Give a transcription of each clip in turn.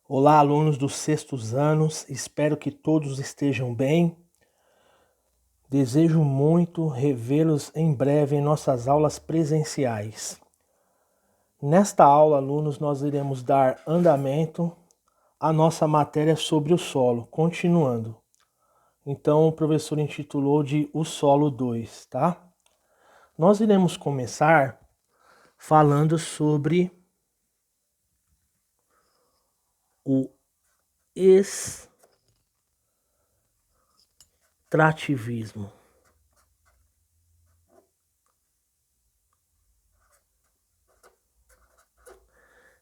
Olá, alunos dos sextos anos, espero que todos estejam bem. Desejo muito revê-los em breve em nossas aulas presenciais. Nesta aula, alunos, nós iremos dar andamento à nossa matéria sobre o solo, continuando. Então, o professor intitulou de O Solo 2, tá? Nós iremos começar falando sobre o extrativismo.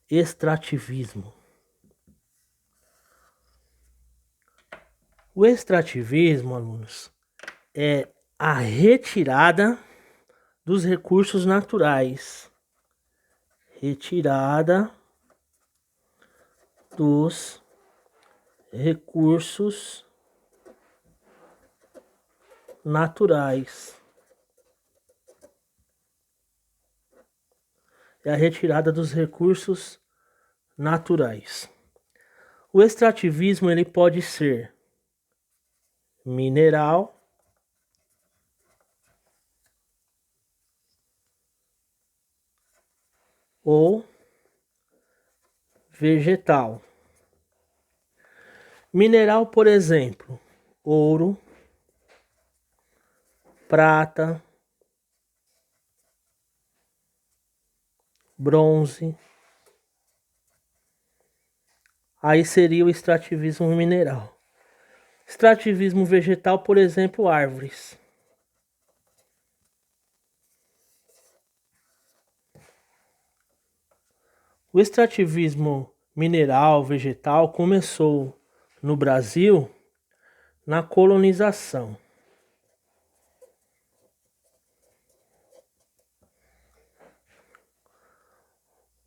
Extrativismo. O extrativismo, alunos, é a retirada dos recursos naturais. Retirada dos recursos naturais. É a retirada dos recursos naturais. O extrativismo ele pode ser mineral ou vegetal. Mineral, por exemplo, ouro, prata, bronze. Aí seria o extrativismo mineral. Extrativismo vegetal, por exemplo, árvores. O extrativismo mineral, vegetal, começou no Brasil na colonização.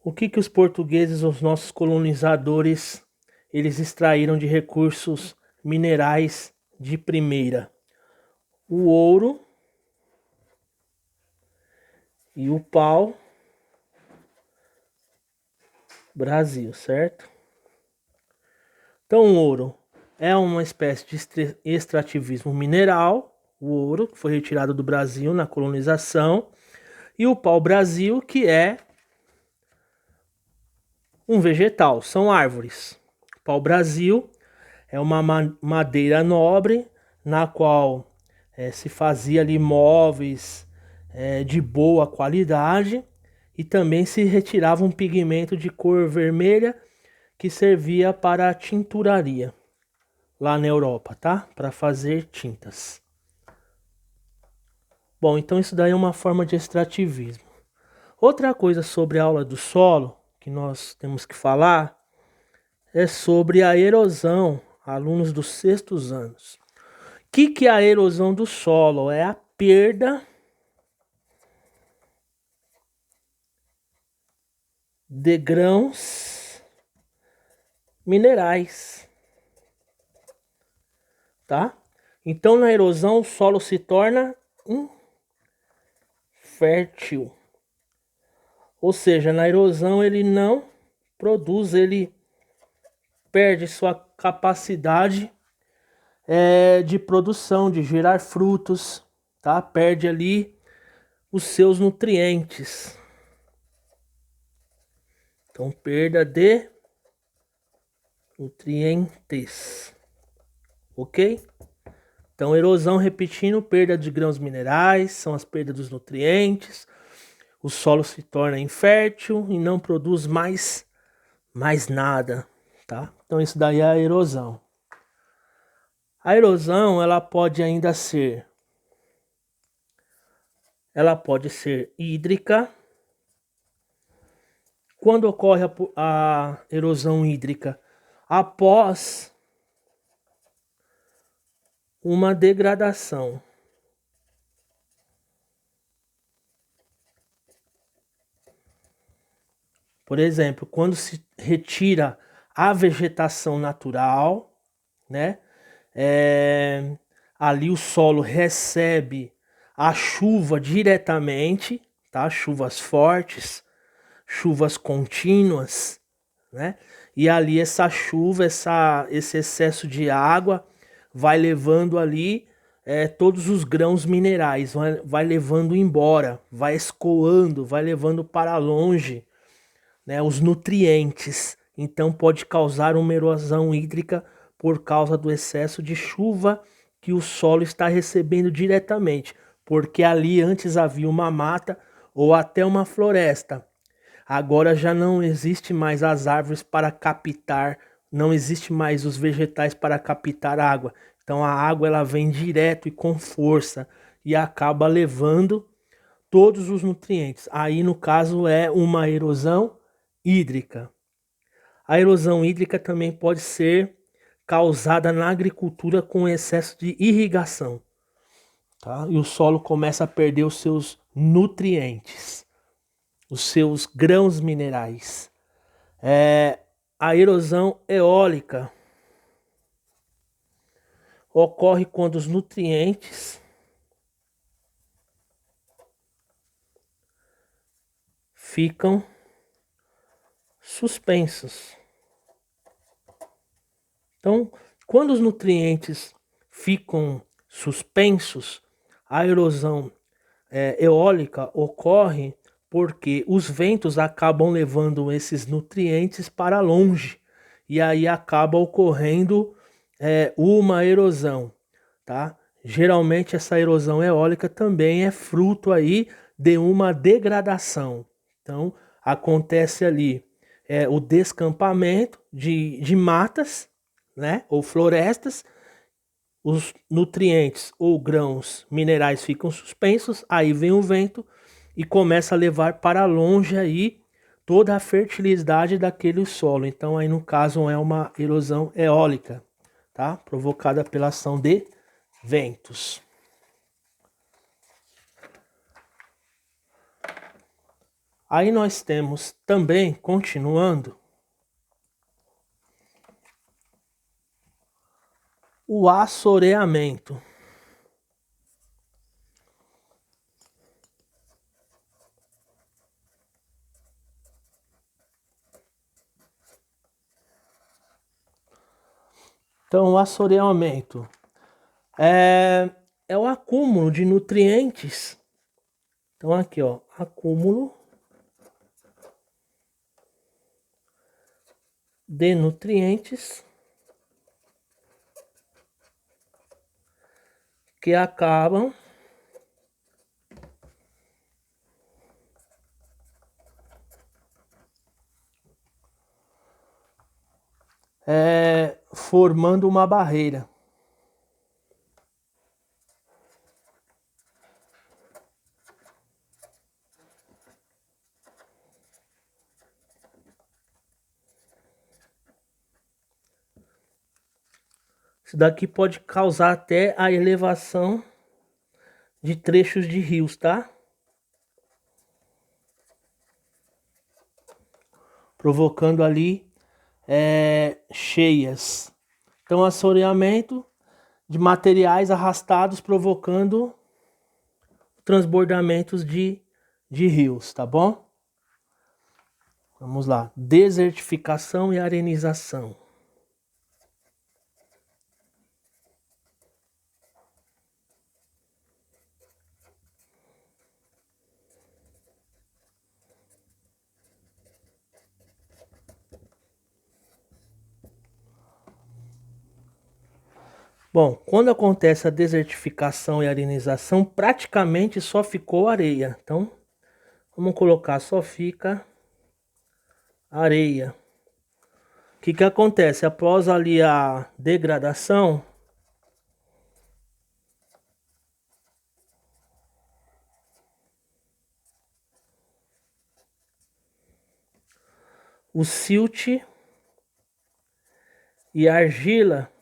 O que os portugueses, os nossos colonizadores, eles extraíram de recursos minerais de primeira? O ouro e o pau Brasil, certo? Então o ouro é uma espécie de extrativismo mineral, o ouro que foi retirado do Brasil na colonização, e o pau-brasil que é um vegetal, são árvores. O pau-brasil é uma madeira nobre na qual se fazia ali móveis de boa qualidade e também se retirava um pigmento de cor vermelha que servia para a tinturaria lá na Europa, tá? Para fazer tintas. Bom, então isso daí é uma forma de extrativismo. Outra coisa sobre a aula do solo que nós temos que falar é sobre a erosão, alunos dos sextos anos. O que é a erosão do solo? É a perda de grãos minerais, tá? Então na erosão o solo se torna infértil. Ou seja, na erosão ele não produz, ele perde sua capacidade de produção, de gerar frutos, tá? Perde ali os seus nutrientes. Então, perda de nutrientes, ok? Então, erosão, repetindo, perda de grãos minerais, são as perdas dos nutrientes. O solo se torna infértil e não produz mais nada, tá? Então, isso daí é a erosão. A erosão, ela pode ainda ser, hídrica. Quando ocorre a erosão hídrica? Após uma degradação. Por exemplo, quando se retira a vegetação natural, né? Ali o solo recebe a chuva diretamente, tá? Chuvas fortes, chuvas contínuas, né? E ali essa chuva, esse excesso de água vai levando ali todos os grãos minerais, vai levando embora, vai escoando, vai levando para longe, né, os nutrientes. Então pode causar uma erosão hídrica por causa do excesso de chuva que o solo está recebendo diretamente, porque ali antes havia uma mata ou até uma floresta. Agora já não existe mais as árvores para captar, não existe mais os vegetais para captar água. Então a água ela vem direto e com força e acaba levando todos os nutrientes. Aí no caso é uma erosão hídrica. A erosão hídrica também pode ser causada na agricultura com excesso de irrigação, tá? E o solo começa a perder os seus nutrientes, os seus grãos minerais. A erosão eólica ocorre quando os nutrientes ficam suspensos. Então, quando os nutrientes ficam suspensos, a erosão eólica ocorre porque os ventos acabam levando esses nutrientes para longe e aí acaba ocorrendo uma erosão, tá? Geralmente essa erosão eólica também é fruto aí de uma degradação. Então acontece ali o descampamento de matas, né, ou florestas, os nutrientes ou grãos minerais ficam suspensos, aí vem o vento e começa a levar para longe aí toda a fertilidade daquele solo. Então aí no caso é uma erosão eólica, tá? Provocada pela ação de ventos. Aí nós temos também, continuando, o assoreamento. Então, o assoreamento é o acúmulo de nutrientes. Então, aqui, ó, acúmulo de nutrientes que acabam formando uma barreira. Isso daqui pode causar até a elevação de trechos de rios, tá? Provocando ali cheias. Então, assoreamento de materiais arrastados provocando transbordamentos de rios, tá bom? Vamos lá. Desertificação e arenização. Bom, quando acontece a desertificação e arenização, praticamente só ficou areia. Então, vamos colocar, só fica areia. O que acontece? Após ali a degradação, o silt e a argila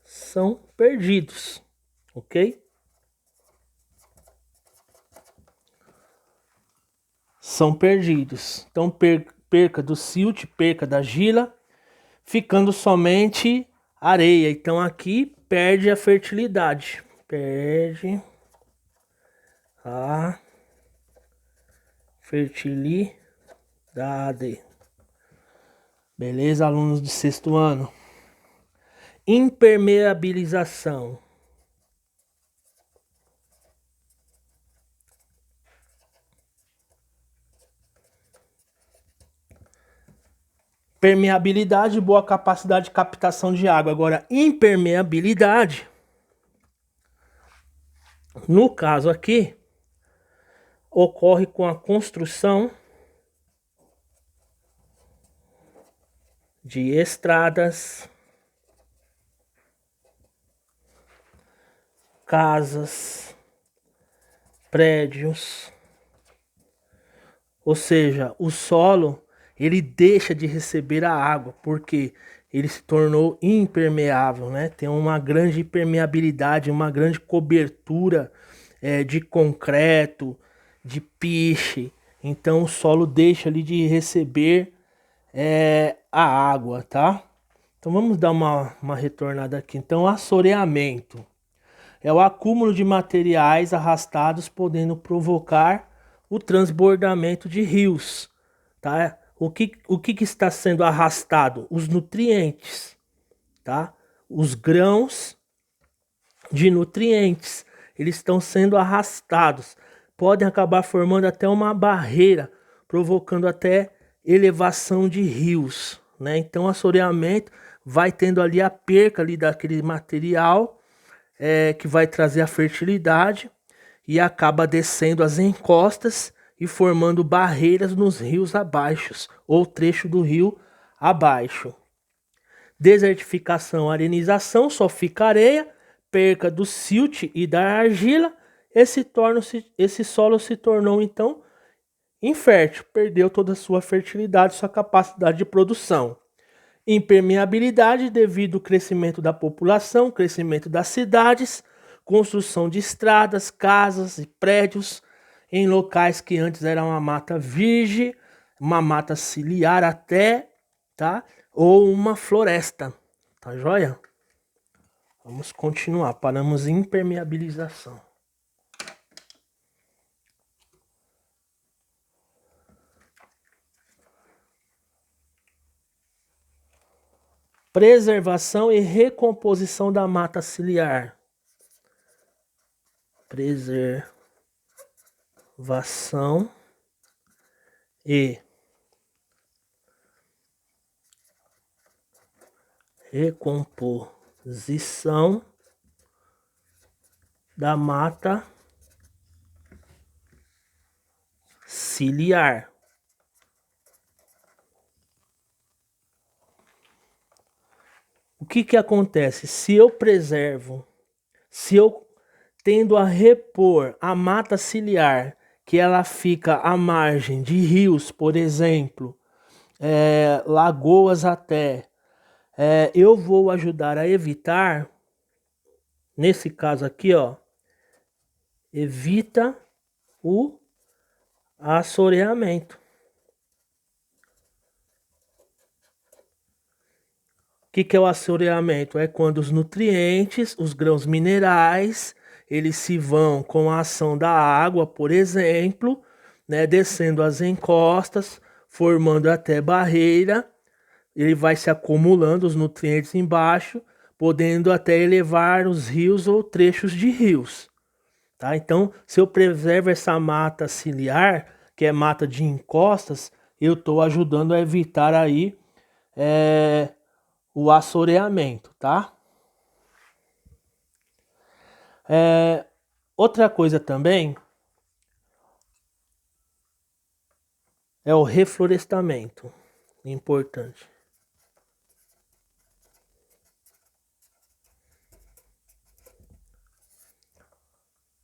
são perdidos, ok? São perdidos. Então, perca do silt, perca da argila, ficando somente areia. Então, aqui perde a fertilidade. Perde a fertilidade. da AD. Beleza, alunos de sexto ano? Impermeabilização. Permeabilidade, boa capacidade de captação de água. Agora, impermeabilidade, no caso aqui, ocorre com a construção de estradas, casas, prédios. Ou seja, o solo ele deixa de receber a água porque ele se tornou impermeável, né? Tem uma grande impermeabilidade, uma grande cobertura de concreto, de piche. Então o solo deixa ali de receber a água, tá? Então vamos dar uma retornada aqui. Então, assoreamento é o acúmulo de materiais arrastados podendo provocar o transbordamento de rios, tá? O que está sendo arrastado? Os nutrientes, tá? Os grãos de nutrientes, eles estão sendo arrastados. Podem acabar formando até uma barreira, provocando até elevação de rios, né? Então, assoreamento vai tendo ali a perca ali daquele material que vai trazer a fertilidade e acaba descendo as encostas e formando barreiras nos rios abaixo ou trecho do rio abaixo. Desertificação, arenização, só fica areia, perca do silt e da argila, esse solo se tornou então infértil, perdeu toda a sua fertilidade, sua capacidade de produção. Impermeabilidade devido ao crescimento da população, crescimento das cidades, construção de estradas, casas e prédios em locais que antes era uma mata virgem, uma mata ciliar até, tá? Ou uma floresta, tá joia? Vamos continuar, paramos em impermeabilização. Preservação e recomposição da mata ciliar. Preservação e recomposição da mata ciliar. O que acontece? Se eu preservo, se eu tendo a repor a mata ciliar, que ela fica à margem de rios, por exemplo, lagoas até, eu vou ajudar a evitar, nesse caso aqui, ó, evita o assoreamento. O que é o assoreamento? É quando os nutrientes, os grãos minerais, eles se vão com a ação da água, por exemplo, né, descendo as encostas, formando até barreira, ele vai se acumulando os nutrientes embaixo, podendo até elevar os rios ou trechos de rios. Tá? Então, se eu preservo essa mata ciliar, que é mata de encostas, eu estou ajudando a evitar aí o assoreamento, tá? Outra coisa também é o reflorestamento, importante.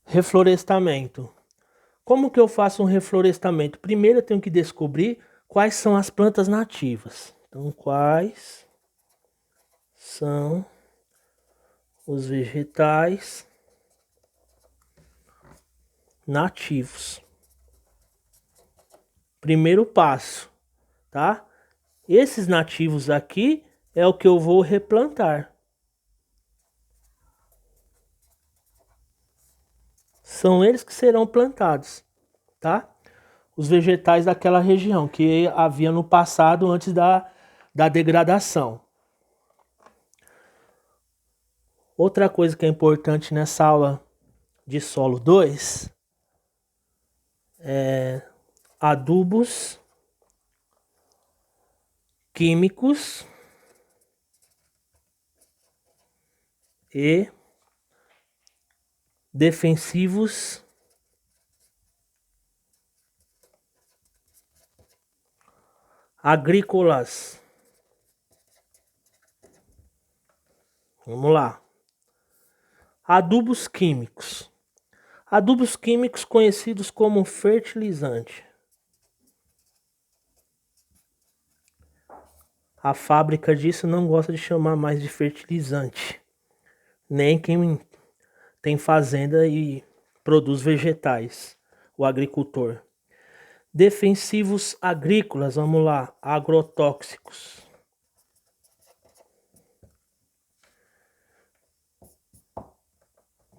Reflorestamento. Como que eu faço um reflorestamento? Primeiro eu tenho que descobrir quais são as plantas nativas. Então, quais são os vegetais nativos? Primeiro passo, tá? Esses nativos aqui é o que eu vou replantar. São eles que serão plantados, tá? os vegetais daquela região que havia no passado antes da degradação. Outra coisa que é importante nessa aula de solo 2 é adubos químicos e defensivos agrícolas. Vamos lá. Adubos químicos. Adubos químicos conhecidos como fertilizante. A fábrica disso não gosta de chamar mais de fertilizante. Nem quem tem fazenda e produz vegetais, o agricultor. Defensivos agrícolas, vamos lá, agrotóxicos.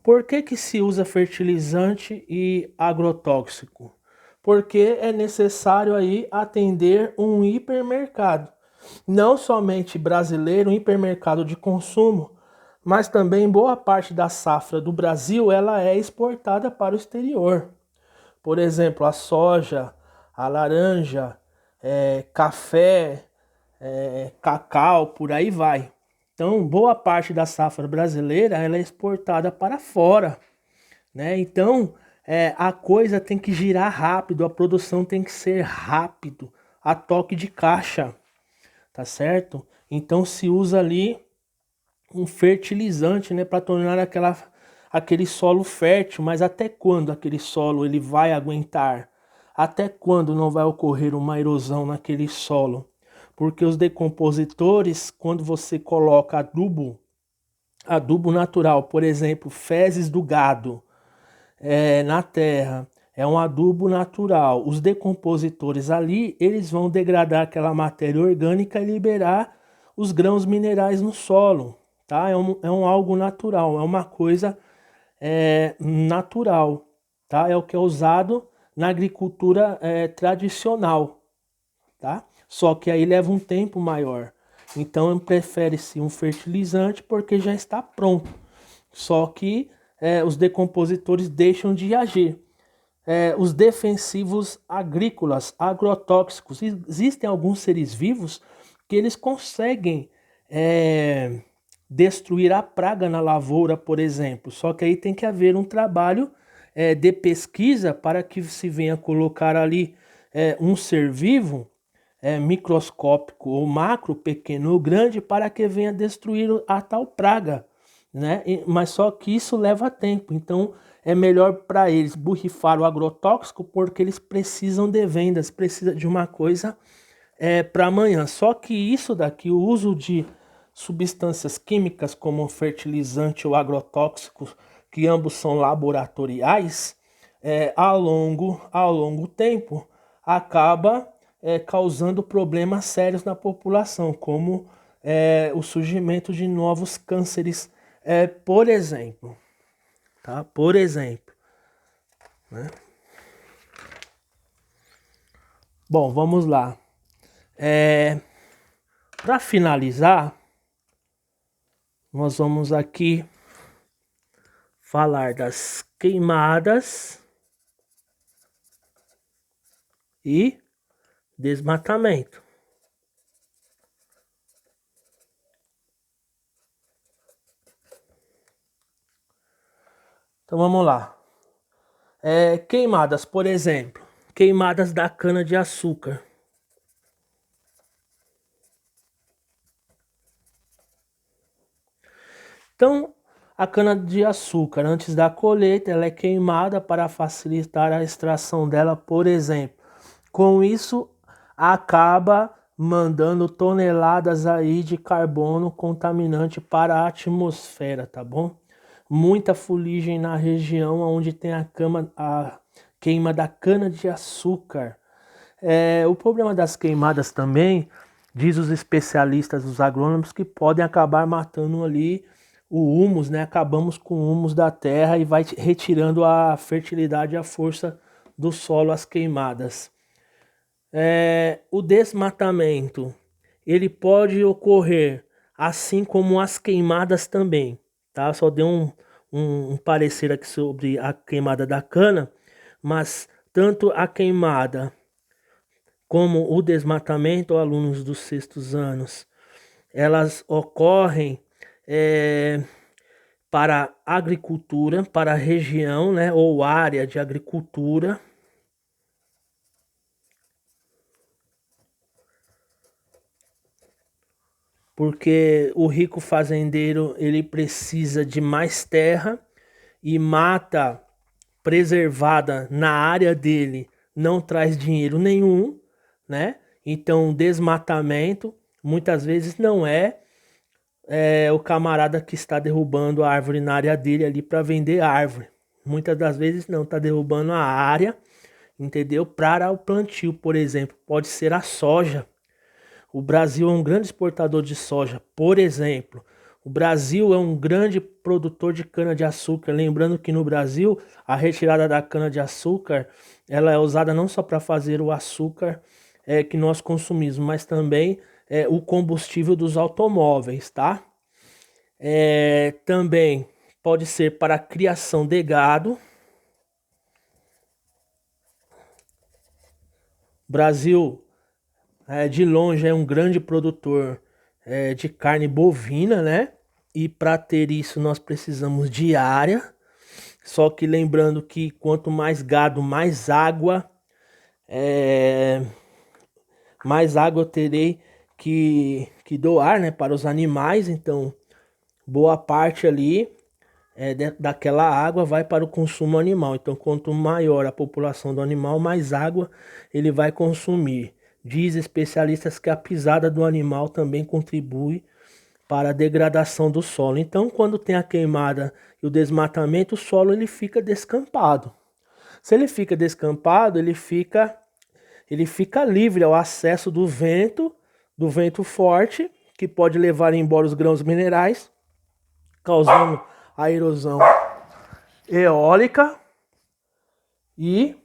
Por que se usa fertilizante e agrotóxico? Porque é necessário aí atender um hipermercado. Não somente brasileiro, um hipermercado de consumo, mas também boa parte da safra do Brasil ela é exportada para o exterior. Por exemplo, a soja, a laranja, café, cacau, por aí vai. Então, boa parte da safra brasileira ela é exportada para fora, né? Então, a coisa tem que girar rápido, a produção tem que ser rápido, a toque de caixa, tá certo? Então, se usa ali um fertilizante, né, para tornar aquele solo fértil, mas até quando aquele solo ele vai aguentar? Até quando não vai ocorrer uma erosão naquele solo? Porque os decompositores, quando você coloca adubo natural, por exemplo, fezes do gado na terra, é um adubo natural. Os decompositores ali, eles vão degradar aquela matéria orgânica e liberar os grãos minerais no solo, tá? É um algo natural, é uma coisa natural, tá? É o que é usado na agricultura tradicional, tá? Só que aí leva um tempo maior. Então prefere-se um fertilizante porque já está pronto. Só que os decompositores deixam de agir. Os defensivos agrícolas, agrotóxicos. Existem alguns seres vivos que eles conseguem destruir a praga na lavoura, por exemplo. Só que aí tem que haver um trabalho de pesquisa para que se venha colocar ali um ser vivo microscópico ou macro, pequeno ou grande, para que venha destruir a tal praga, né? Mas só que isso leva tempo, então é melhor para eles borrifar o agrotóxico porque eles precisam de vendas, precisa de uma coisa para amanhã. Só que isso daqui, o uso de substâncias químicas como fertilizante ou agrotóxico, que ambos são laboratoriais, ao longo tempo acaba causando problemas sérios na população, como o surgimento de novos cânceres, por exemplo. Tá? Por exemplo. Né? Bom, vamos lá. Para finalizar, nós vamos aqui falar das queimadas e desmatamento. Então vamos lá. Queimadas, por exemplo, queimadas da cana-de-açúcar. Então, a cana-de-açúcar, antes da colheita, ela é queimada para facilitar a extração dela, por exemplo. Com isso, acaba mandando toneladas aí de carbono contaminante para a atmosfera, tá bom? Muita fuligem na região onde tem a queima da cana-de-açúcar. O problema das queimadas também, diz os especialistas, os agrônomos, que podem acabar matando ali o humus, né? Acabamos com o humus da terra e vai retirando a fertilidade e a força do solo as queimadas. O desmatamento, ele pode ocorrer assim como as queimadas também, tá? Só dei um parecer aqui sobre a queimada da cana, mas tanto a queimada como o desmatamento, alunos dos sextos anos, elas ocorrem para agricultura, para a região, né, ou área de agricultura, porque o rico fazendeiro ele precisa de mais terra e mata preservada na área dele não traz dinheiro nenhum, né? Então desmatamento muitas vezes não é o camarada que está derrubando a árvore na área dele ali para vender árvore. Muitas das vezes não, está derrubando a área, entendeu? Para o plantio, por exemplo, pode ser a soja. O Brasil é um grande exportador de soja, por exemplo. O Brasil é um grande produtor de cana-de-açúcar. Lembrando que no Brasil, a retirada da cana-de-açúcar ela é usada não só para fazer o açúcar que nós consumimos, mas também o combustível dos automóveis, tá? Também pode ser para a criação de gado. O Brasil, de longe, é um grande produtor de carne bovina, né? E para ter isso nós precisamos de área. Só que lembrando que quanto mais gado, mais água eu terei que doar, né, para os animais. Então, boa parte ali daquela água vai para o consumo animal. Então, quanto maior a população do animal, mais água ele vai consumir. Diz especialistas que a pisada do animal também contribui para a degradação do solo. Então, quando tem a queimada e o desmatamento, o solo ele fica descampado. Se ele fica descampado, ele fica livre ao acesso do vento forte, que pode levar embora os grãos minerais, causando a erosão eólica e